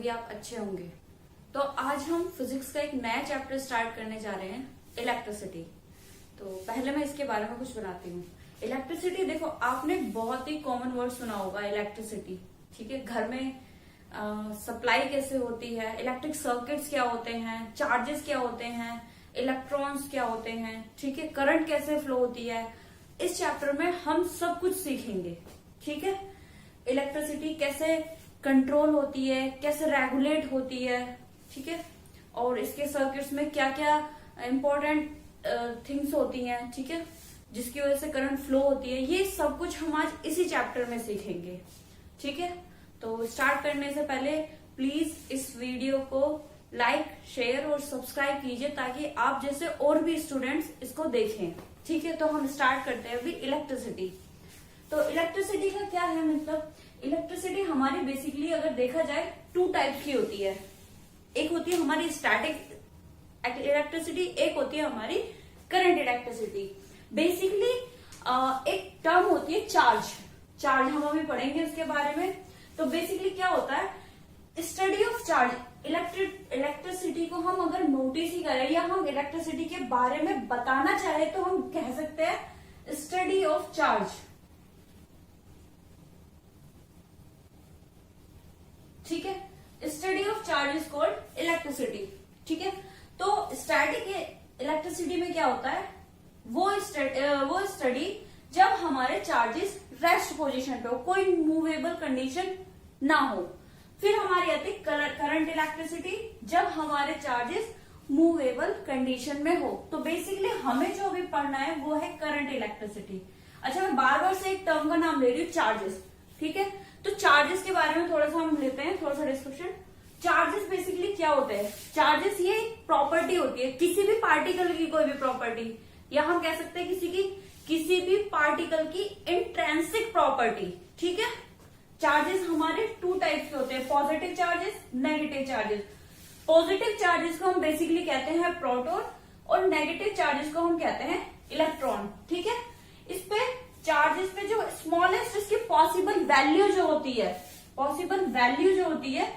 सभी आप अच्छे होंगे। तो आज हम फिजिक्स का एक नया चैप्टर स्टार्ट करने जा रहे हैं, इलेक्ट्रिसिटी। तो पहले मैं इसके बारे में कुछ बनाती हूँ। इलेक्ट्रिसिटी, देखो आपने बहुत ही कॉमन वर्ड सुना होगा इलेक्ट्रिसिटी, ठीक है। घर में सप्लाई कैसे होती है, इलेक्ट्रिक सर्किट्स क्या होते हैं, चार्जेस क्या होते हैं, इलेक्ट्रॉन्स क्या होते हैं, ठीक है, करंट कैसे फ्लो होती है। इस चैप्टर में हम सब कुछ सीखेंगे, ठीक है। इलेक्ट्रिसिटी कैसे कंट्रोल होती है, कैसे रेगुलेट होती है, ठीक है, और इसके सर्किट्स में क्या क्या इंपॉर्टेंट थिंग्स होती हैं, ठीक है, जिसकी वजह से करंट फ्लो होती है। ये सब कुछ हम आज इसी चैप्टर में सीखेंगे, ठीक है। तो स्टार्ट करने से पहले प्लीज इस वीडियो को लाइक, शेयर और सब्सक्राइब कीजिए ताकि आप जैसे और भी स्टूडेंट्स इसको देखें, ठीक है। तो हम स्टार्ट करते हैं अभी इलेक्ट्रिसिटी। तो इलेक्ट्रिसिटी का क्या है, मतलब इलेक्ट्रिसिटी हमारी बेसिकली अगर देखा जाए टू टाइप्स की होती है। एक होती है हमारी स्टैटिक इलेक्ट्रिसिटी, एक होती है हमारी करंट इलेक्ट्रिसिटी। बेसिकली एक टर्म होती है चार्ज हम अभी पढ़ेंगे उसके बारे में। तो बेसिकली क्या होता है, स्टडी ऑफ चार्ज। इलेक्ट्रिसिटी को हम अगर नोटिस ही करें या हम इलेक्ट्रिसिटी के बारे में बताना चाहे तो हम कह सकते हैं स्टडी ऑफ चार्ज, ठीक है। Study of charge is called electricity, ठीक है। तो स्टैटिक इलेक्ट्रिसिटी में क्या होता है, वो स्टडी जब हमारे चार्जेस रेस्ट पोजीशन पे हो, कोई मूवेबल कंडीशन ना हो। फिर हमारी आती है करंट इलेक्ट्रिसिटी, जब हमारे चार्जेस मूवेबल कंडीशन में हो। तो बेसिकली हमें जो अभी पढ़ना है वो है करंट इलेक्ट्रिसिटी। अच्छा, मैं बार बार से एक टर्म का नाम ले रही हूँ, चार्जेस, ठीक है। तो चार्जेस के बारे में थोड़ा सा हम लेते हैं, थोड़ा सा डिस्क्रिप्शन। चार्जेस बेसिकली क्या होते हैं, चार्जेस ये प्रॉपर्टी होती है किसी भी पार्टिकल की, कोई भी प्रॉपर्टी, या हम कह सकते हैं किसी भी पार्टिकल की इंट्रिंसिक प्रॉपर्टी, ठीक है। चार्जेस हमारे टू टाइप्स के होते हैं, positive charges, negative charges. Positive charges को हम बेसिकली कहते हैं प्रोटॉन और नेगेटिव चार्जेस को हम कहते हैं इलेक्ट्रॉन, ठीक है। इस पे चार्जेस पे जो स्मॉलेस्ट इसकी पॉसिबल वैल्यू जो होती है,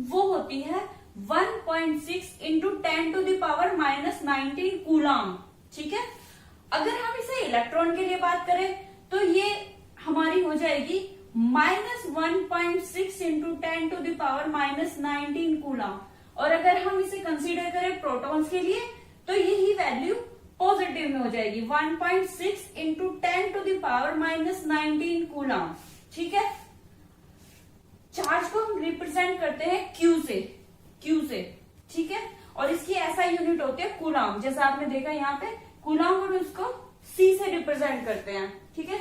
वो होती है 1.6 इंटू 10⁻⁻19 कूलम, ठीक है। अगर हम इसे इलेक्ट्रॉन के लिए बात करें तो ये हमारी हो जाएगी -1.6 इंटू 10⁻⁻19 कूलम। और अगर हम इसे कंसीडर करें प्रोटॉन्स के लिए तो यही वैल्यू पॉजिटिव में हो जाएगी 1.6 इंटू 10⁻⁻19 कूलम, ठीक है। चार्ज को हम रिप्रेजेंट करते हैं क्यू से, ठीक है। और इसकी ऐसा यूनिट होती है कूलम, जैसा आपने देखा यहाँ पे कूलम, और उसको सी से रिप्रेजेंट करते हैं, ठीक है।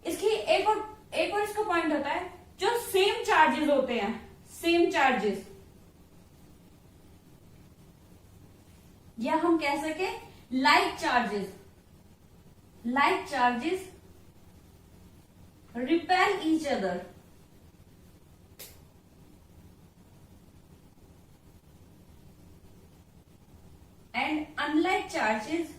इसकी एक और इसका पॉइंट होता है, जो सेम चार्जेस होते हैं, सेम चार्जेस, या हम कह सके like charges repel each other, and unlike charges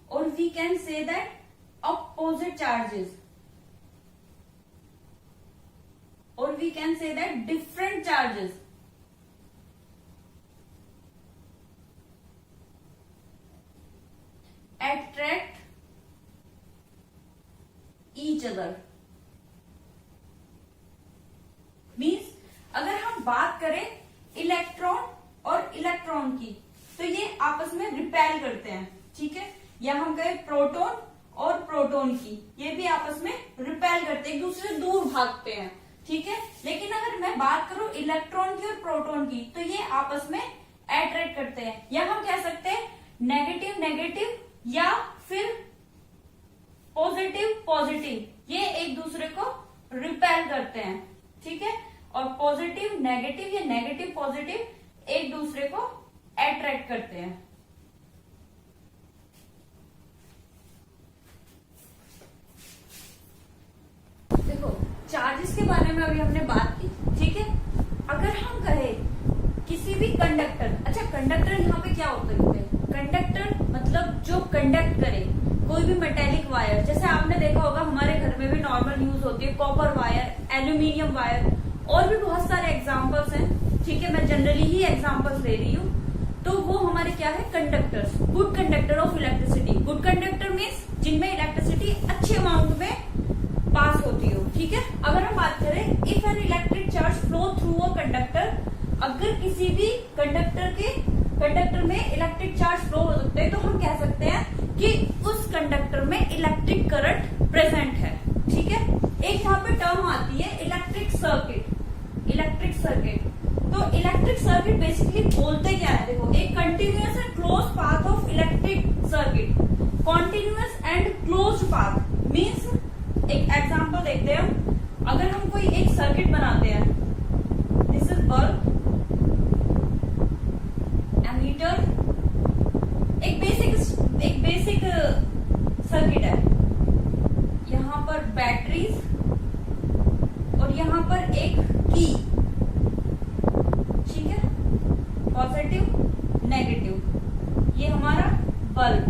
or we can say that opposite charges, or we can say that different charges attract each other। Means अगर हम बात करें इलेक्ट्रॉन और इलेक्ट्रॉन की तो ये आपस में रिपेल करते हैं, ठीक है। या हम कहें प्रोटॉन और प्रोटॉन की, ये भी आपस में रिपेल करते हैं, एक दूसरे से दूर भागते हैं, ठीक है। लेकिन अगर मैं बात करूं इलेक्ट्रॉन की और प्रोटॉन की तो ये आपस में अट्रैक्ट करते हैं, या हम कह सकते हैं नेगेटिव या फिर पॉजिटिव, ये एक दूसरे को रिपेल करते हैं, ठीक है। और पॉजिटिव नेगेटिव या नेगेटिव पॉजिटिव एक दूसरे को अट्रैक्ट करते हैं। देखो चार्जेस के बारे में अभी हमने बात की, ठीक है। अगर हम कहें किसी भी कंडक्टर, अच्छा, कंडक्टर यहाँ पे क्या होते हैं? कंडक्टर मतलब जो कंडक्ट करे कोई भी मेटेलिक वायर। जैसे आपने देखा होगा हमारे घर में भी नॉर्मल यूज होती है कॉपर वायर, एल्यूमिनियम वायर, और भी बहुत सारे एग्जाम्पल्स हैं। ठीक है, मैं जनरली ही एग्जाम्पल्स ले रही हूँ। तो वो हमारे क्या है? Conductors, good conductor of electricity. Good conductor means जिनमें इलेक्ट्रिसिटी अच्छे अमाउंट में पास होती हो। ठीक है, अगर हम बात करें if an electric charge flow through a conductor, अगर किसी भी कंडक्टर में इलेक्ट्रिक चार्ज फ्लो हो सकते हैं तो हम कह सकते हैं कि उस कंडक्टर में इलेक्ट्रिक करंट प्रेजेंट है। ठीक है, एक यहाँ पे टर्म आती है इलेक्ट्रिक सर्किट। इलेक्ट्रिक सर्किट, तो इलेक्ट्रिक सर्किट बेसिकली बोलते क्या है? देखो, एक continuous and close path of electric circuit. Continuous and close path means, एक एग्जांपल देखते हैं हम। अगर हम कोई एक सर्किट बनाते हैं, दिस इज बल्ब, एमीटर, एक बेसिक सर्किट है। यहाँ पर बैटरीज और यहाँ पर एक की। ठीक है, पॉजिटिव नेगेटिव, ये हमारा बल्ब।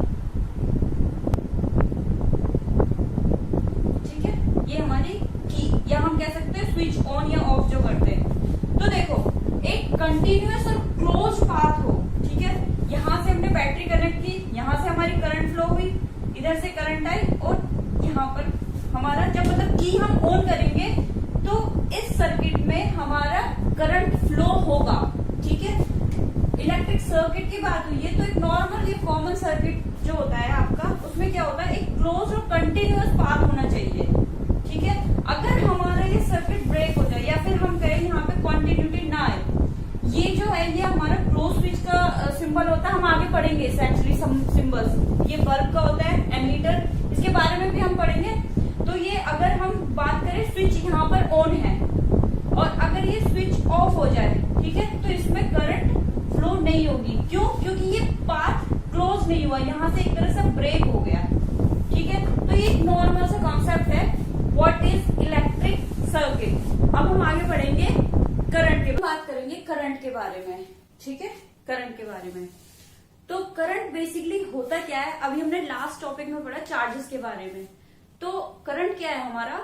ठीक है, ये हमारी की, या हम कह सकते हैं स्विच ऑन या ऑफ जो करते हैं। तो देखो, एक कंटिन्यूअस और क्लोज पाथ हो। ठीक है, यहां से हमने बैटरी कनेक्ट की, यहां से हमारी करंट फ्लो हुई, इधर से करंट आई, और यहाँ पर हमारा जब मतलब की हम ऑन करेंगे तो इस सर्किट में हमारा करंट फ्लो होगा। ठीक है, इलेक्ट्रिक सर्किट की बात हुई है तो एक नॉर्मल ये कॉमन सर्किट जो होता है आपका, उसमें क्या होता है? एक क्लोज और कंटिन्यूअस पाथ होना चाहिए। ठीक है, अगर हमारा ये सर्किट ब्रेक हो जाए या फिर हम कहें यहाँ पे कंटिन्यूटी ना आए, ये जो है ये हमारा क्लोज स्विच का सिंबल होता है। हम आगे पढ़ेंगे एक्चुअली सिंबल्स। ये बल्ब का होता है, एमीटर, इसके बारे में भी हम पढ़ेंगे। तो ये अगर हम बात करें, स्विच यहाँ पर ऑन है और अगर ये स्विच ऑफ हो जाए, ठीक है, तो इसमें करंट फ्लो नहीं होगी। क्यों? क्योंकि ये पाथ क्लोज नहीं हुआ, यहाँ से एक तरह से ब्रेक हो गया। ठीक है, तो ये एक नॉर्मल सा कॉन्सेप्ट है व्हाट इज इलेक्ट्रिक सर्किट। अब हम आगे बढ़ेंगे, करंट की बात करेंगे, करंट के बारे में। ठीक है, करंट के बारे में। तो करंट बेसिकली होता क्या है? अभी हमने लास्ट टॉपिक में पढ़ा चार्जेस के बारे में। तो करंट क्या है हमारा?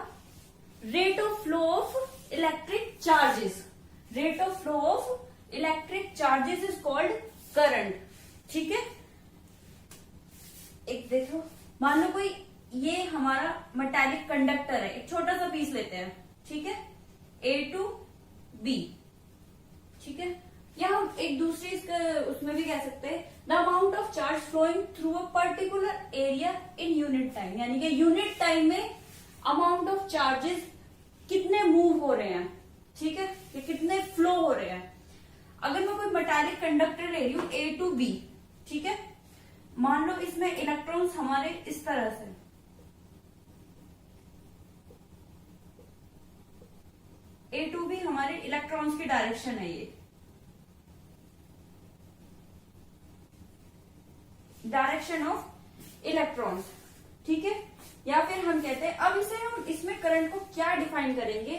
Rate of flow of electric charges. Rate of flow of electric charges is called current. ठीक है, एक देखो, मान लो कोई ये हमारा मेटालिक कंडक्टर है, एक छोटा सा पीस लेते हैं। ठीक है, A टू B। ठीक है, या हम एक दूसरी इसका उसमें भी कह सकते हैं the amount of charge flowing through a particular area in unit time, यानी कि यूनिट टाइम में अमाउंट ऑफ चार्जेस कितने मूव हो रहे हैं। ठीक है, ये कितने फ्लो हो रहे हैं। अगर मैं कोई मेटालिक कंडक्टर ले रही हूं A टू B, ठीक है, मान लो इसमें इलेक्ट्रॉन्स हमारे इस तरह से, A टू B हमारे इलेक्ट्रॉन्स की डायरेक्शन है, ये डायरेक्शन ऑफ इलेक्ट्रॉन्स। ठीक है, या फिर हम कहते हैं, अब इसे हम इसमें करंट को क्या डिफाइन करेंगे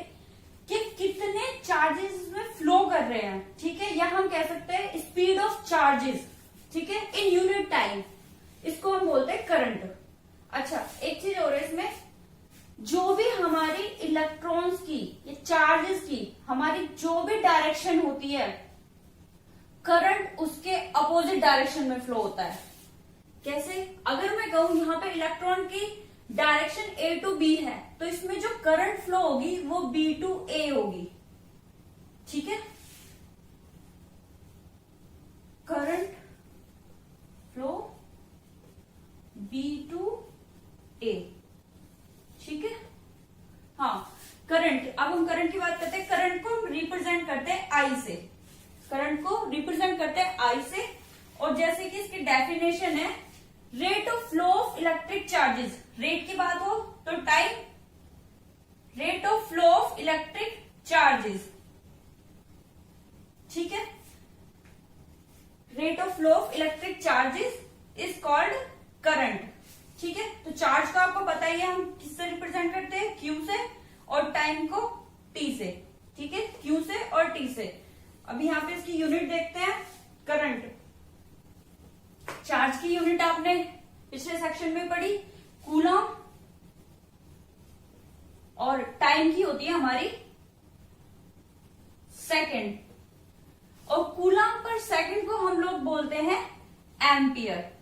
कि कितने चार्जेस इसमें फ्लो कर रहे हैं। ठीक है, या हम कह सकते हैं स्पीड ऑफ चार्जेस। ठीक है, इन यूनिट टाइम, इसको हम बोलते हैं करंट। अच्छा, एक चीज और है इसमें, जो भी हमारी इलेक्ट्रॉन्स की या चार्जेस की हमारी जो भी डायरेक्शन होती है, करंट उसके अपोजिट डायरेक्शन में फ्लो होता है। कैसे? अगर मैं कहूं यहां पे इलेक्ट्रॉन की डायरेक्शन A टू B है, तो इसमें जो करंट फ्लो होगी वो B टू A होगी। ठीक है, current flow B to A। ठीक है, हाँ, करंट, अब हम करंट की बात करते हैं। करंट को रिप्रेजेंट करते हैं I से, करंट को रिप्रेजेंट करते हैं I से। और जैसे कि इसकी डेफिनेशन है rate of flow of electric charges. Rate की बात हो तो time, rate of flow of electric charges. ठीक है, rate of flow of electric charges is called current. ठीक है, तो चार्ज का आपको पता ही है हम किससे रिप्रेजेंट करते हैं, Q से, और टाइम को T से। ठीक है, Q से और T से। अब यहाँ पे इसकी यूनिट देखते हैं, करंट। चार्ज की यूनिट आपने पिछले सेक्शन में पढ़ी, कूलम, और टाइम की होती है हमारी सेकंड, और कूलम पर सेकंड को हम लोग बोलते हैं एम्पियर।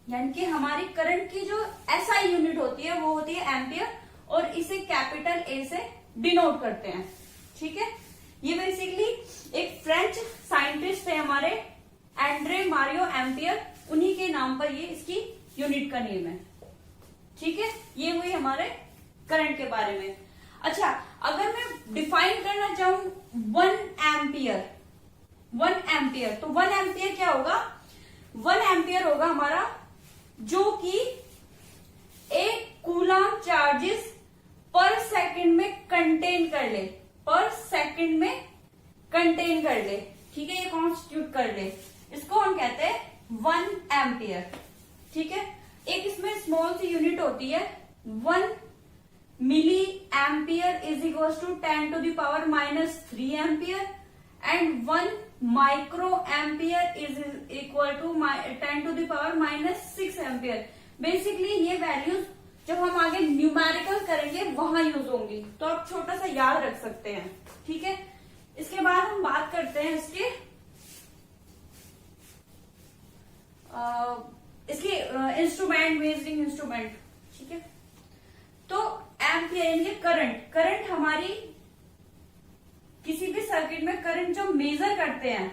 यानी कि हमारी करंट की जो एसआई यूनिट होती है वो होती है एम्पियर, और इसे कैपिटल ए से डिनोट करते हैं। ठीक है, ये बेसिकली एक फ्रेंच साइंटिस्ट थे हमारे, एंड्रे मारियो एम्पियर, उन्हीं के नाम पर ये इसकी यूनिट का नेम है। ठीक है, ये हुई हमारे करंट के बारे में। अच्छा, अगर मैं डिफाइन करना चाहूं 1 एम्पियर, 1 एम्पियर, तो 1 एम्पियर क्या होगा? 1 एम्पियर होगा हमारा जो कि एक कूलम चार्जेस पर सेकंड में कंटेन कर ले, पर सेकंड में कंटेन कर ले। ठीक है, ये कॉन्स्टिट्यूट कर ले, इसको हम कहते हैं 1 एम्पियर। ठीक है, एक इसमें स्मॉल सी यूनिट होती है, 1 milli ampere is equal to 10⁻³ ampere, and 1 micro ampere is equal to 10⁻⁻6 ampere. Basically ये वैल्यूज जब हम आगे न्यूमेरिकल करेंगे वहां यूज होंगी, तो आप छोटा सा याद रख सकते हैं। ठीक है, इसके बाद हम बात करते हैं इसके इंस्ट्रूमेंट, मेजरिंग इंस्ट्रूमेंट। ठीक है, तो एम्पियर यानी करंट हमारी किसी भी सर्किट में करंट जो मेजर करते हैं,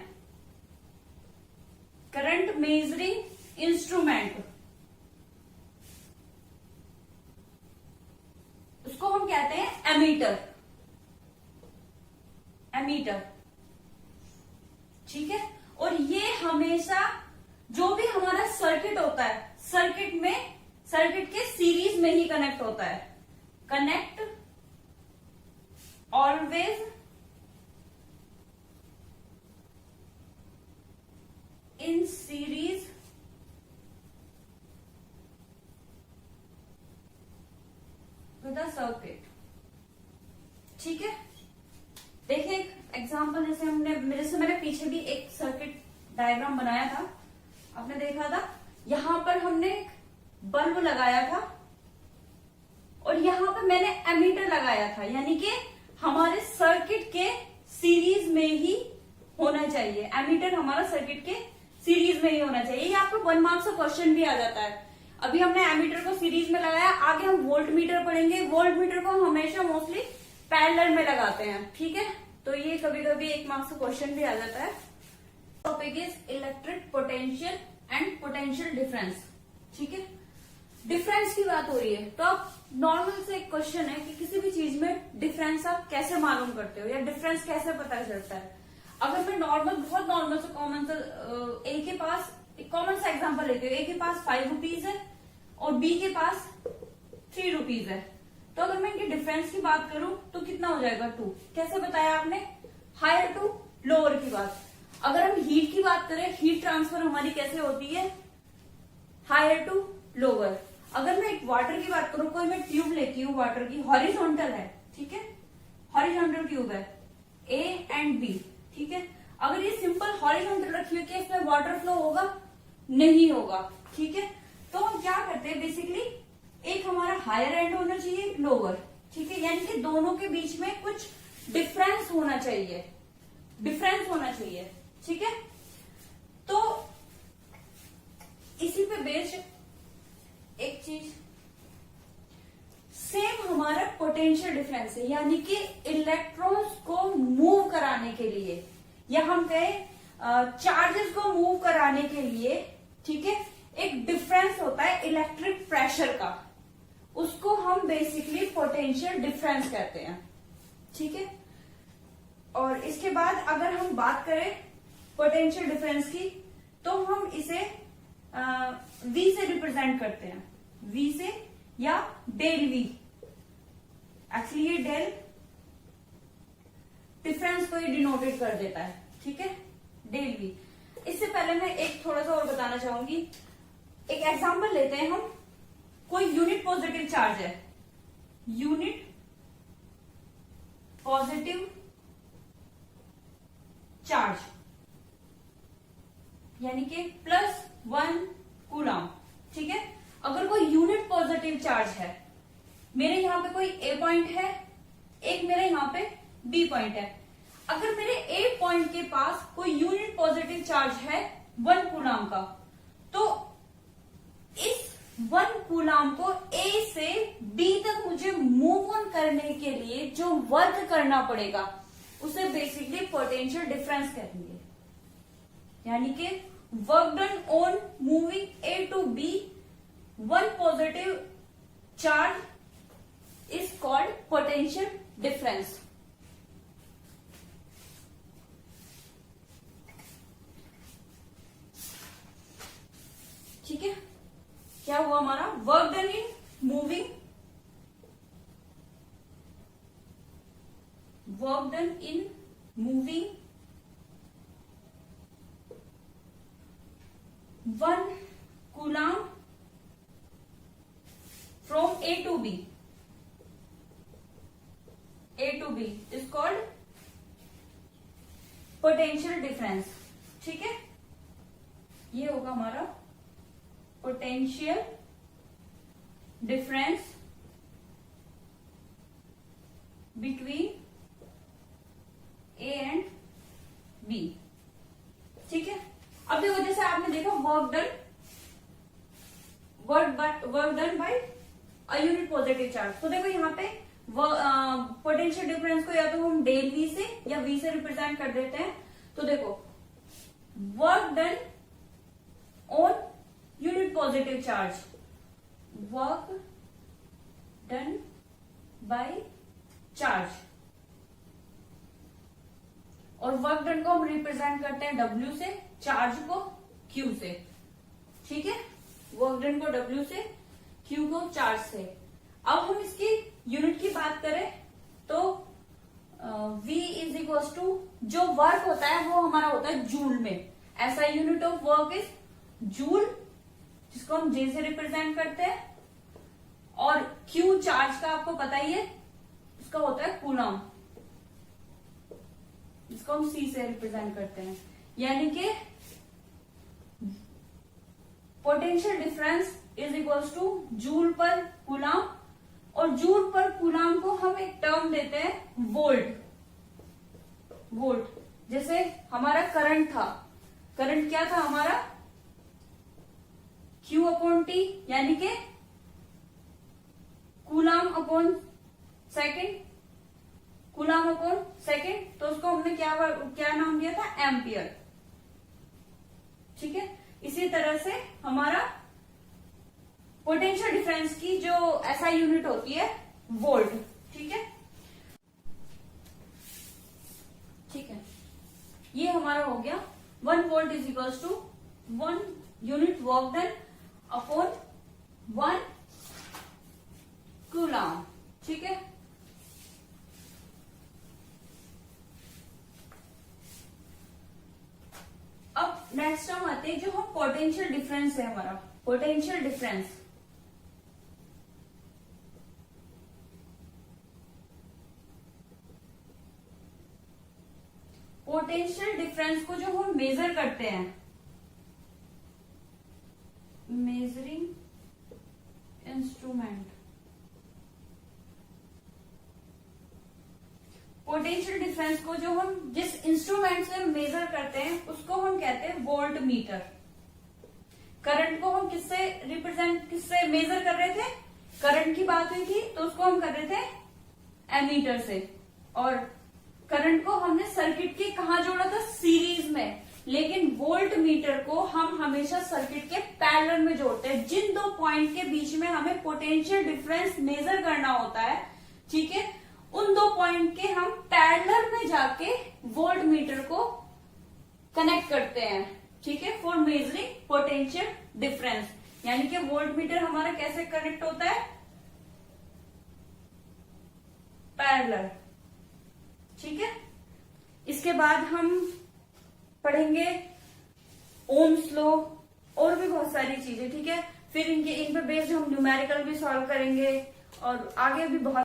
करंट मेजरिंग इंस्ट्रूमेंट, उसको हम कहते हैं एमीटर। एमीटर, ठीक है, और ये हमेशा जो भी हमारा सर्किट होता है, सर्किट के सीरीज में ही कनेक्ट होता है। Connect always in series with a circuit. ठीक है, देखिए एक एग्जांपल, जैसे मैंने पीछे भी एक सर्किट डायग्राम बनाया था, आपने देखा था, यहां पर हमने बल्ब लगाया था और यहां पर मैंने एमीटर लगाया था, यानी कि हमारे सर्किट के सीरीज में ही होना चाहिए। एमीटर हमारा सर्किट के सीरीज में ही होना चाहिए। ये आपको 1 मार्क्स का क्वेश्चन भी आ जाता है। अभी हमने एमीटर को सीरीज में लगाया, आगे हम वोल्ट मीटर पढ़ेंगे। वोल्ट मीटर को हम हमेशा मोस्टली पैरेलल में लगाते हैं। ठीक है, तो ये कभी कभी 1 मार्क्स का क्वेश्चन भी आ जाता है। Topic is electric potential and potential difference. ठीक है, डिफरेंस की बात हो रही है, तो अब नॉर्मल से एक क्वेश्चन है कि किसी भी चीज में डिफरेंस आप कैसे मालूम करते हो या डिफरेंस कैसे पता चलता है। अगर मैं बहुत नॉर्मल से कॉमन सा ए के पास एक कॉमन सा एग्जांपल लेती हूँ, ए के पास 5 रुपीज है और बी के पास 3 रुपीज है, तो अगर मैं इनके डिफरेंस की बात करूं तो कितना हो जाएगा? 2। कैसे बताया आपने? हायर टू लोअर की बात। अगर हम हीट की बात करें, हीट ट्रांसफर हमारी कैसे होती है? Higher to lower. अगर मैं एक वाटर की बात करूं, कोई मैं ट्यूब लेती हूँ वाटर की, हॉरिजॉन्टल है, ठीक है, हॉरिजॉन्टल ट्यूब है, ए एंड बी, ठीक है। अगर ये सिंपल हॉरिजॉन्टल रखी हुई, क्या इसमें वाटर फ्लो होगा? नहीं होगा, ठीक है। तो हम क्या करते हैं, बेसिकली एक हमारा हायर एंड होना चाहिए, लोअर, ठीक है, यानी कि दोनों के बीच में कुछ डिफरेंस होना चाहिए, ठीक है। तो इसी पे बेस्ड एक चीज सेम हमारा पोटेंशियल डिफरेंस है, यानी कि इलेक्ट्रॉन्स को मूव कराने के लिए या हम कहें चार्जेस को मूव कराने के लिए, ठीक है, एक डिफरेंस होता है इलेक्ट्रिक प्रेशर का, उसको हम बेसिकली पोटेंशियल डिफरेंस कहते हैं, ठीक है। और इसके बाद अगर हम बात करें पोटेंशियल डिफरेंस की, तो हम इसे V से रिप्रेजेंट करते हैं, V से या डेल V। एक्चुअली ये डेल डिफरेंस को ही डिनोटेड कर देता है, ठीक है, डेल V। इससे पहले मैं एक थोड़ा सा और बताना चाहूंगी। एक एग्जांपल लेते हैं हम, कोई यूनिट पॉजिटिव चार्ज है, यूनिट पॉजिटिव चार्ज, यानी कि +1 कूलम। ठीक है, अगर कोई यूनिट पॉजिटिव चार्ज है, मेरे यहाँ पे कोई ए पॉइंट है, एक मेरे यहाँ पे बी पॉइंट है, अगर मेरे ए पॉइंट के पास कोई यूनिट पॉजिटिव चार्ज है 1 कूलम का, तो इस 1 कूलम को ए से बी तक मुझे मूव ऑन करने के लिए जो वर्क करना पड़ेगा उसे बेसिकली पोटेंशियल डिफरेंस कहेंगे। यानी कि work done on moving A to B 1 positive charge is called potential difference. ठीक है, क्या हुआ हमारा? Work done in moving, work done in moving 1 coulomb from A to B, A to B is called potential difference. ठीक है, ये होगा हमारा potential difference between A and B. ठीक है, अब देखो जैसे आपने देखा work done by a unit positive charge, तो देखो यहाँ पे पोटेंशियल डिफरेंस को या तो हम डेल वी से या वी से रिप्रेजेंट कर देते हैं। तो देखो work done on unit positive charge, work done by charge, और वर्क डन को हम रिप्रेजेंट करते हैं W से, चार्ज को Q से। ठीक है, वर्क डन को W से, Q को चार्ज से। अब हम इसकी यूनिट की बात करें तो V इज इक्वल टू जो वर्क होता है वो हमारा होता है जूल में। ऐसा unit of work is joule, जिसको हम J से रिप्रेजेंट करते हैं, और Q चार्ज का आपको पता ही है, उसका होता है कूलम, जिसको हम C से रिप्रेजेंट करते हैं। यानी कि potential difference is equals two joule पर कूलम, और जूल पर कूलम को हम एक टर्म देते हैं वोल्ट। वोल्ट, जैसे हमारा करंट था, करंट क्या था हमारा? Q अपॉन T, यानी कि coulomb upon second, coulomb upon second, तो उसको हमने क्या नाम दिया था? एम्पियर। ठीक है, इसी तरह से हमारा पोटेंशियल डिफरेंस की जो SI यूनिट होती है वोल्ट। ठीक है, ठीक है, ये हमारा हो गया 1 volt is equals to 1 unit work done upon 1 coulomb. ठीक है, अब नेक्स्ट हम आते हैं जो हम पोटेंशियल डिफरेंस है हमारा, पोटेंशियल डिफरेंस। पोटेंशियल डिफरेंस को जो हम मेजर करते हैं, मेजरिंग इंस्ट्रूमेंट, पोटेंशियल डिफरेंस को जो हम जिस इंस्ट्रूमेंट से मेजर करते हैं उसको हम कहते हैं वोल्ट मीटर। करंट को हम किससे मेजर कर रहे थे? करंट की बात हुई थी तो उसको हम कर रहे थे एमीटर से, और करंट को हमने सर्किट के कहा जोड़ा था? सीरीज में। लेकिन वोल्ट मीटर को हम हमेशा सर्किट के पैरेलल में जोड़ते हैं। जिन दो पॉइंट के बीच में हमें पोटेंशियल डिफरेंस मेजर करना होता है, ठीक है, उन दो पॉइंट के हम पैरेलल में जाके वोल्ट मीटर को कनेक्ट करते हैं। ठीक है, फॉर मेजरिंग पोटेंशियल डिफरेंस। यानी कि वोल्ट मीटर हमारा कैसे कनेक्ट होता है? पैरेलल। ठीक है, इसके बाद हम पढ़ेंगे ओम्स लॉ और भी बहुत सारी चीजें। ठीक है, फिर इन पे बेस्ड हम न्यूमेरिकल भी सॉल्व करेंगे और आगे भी बहुत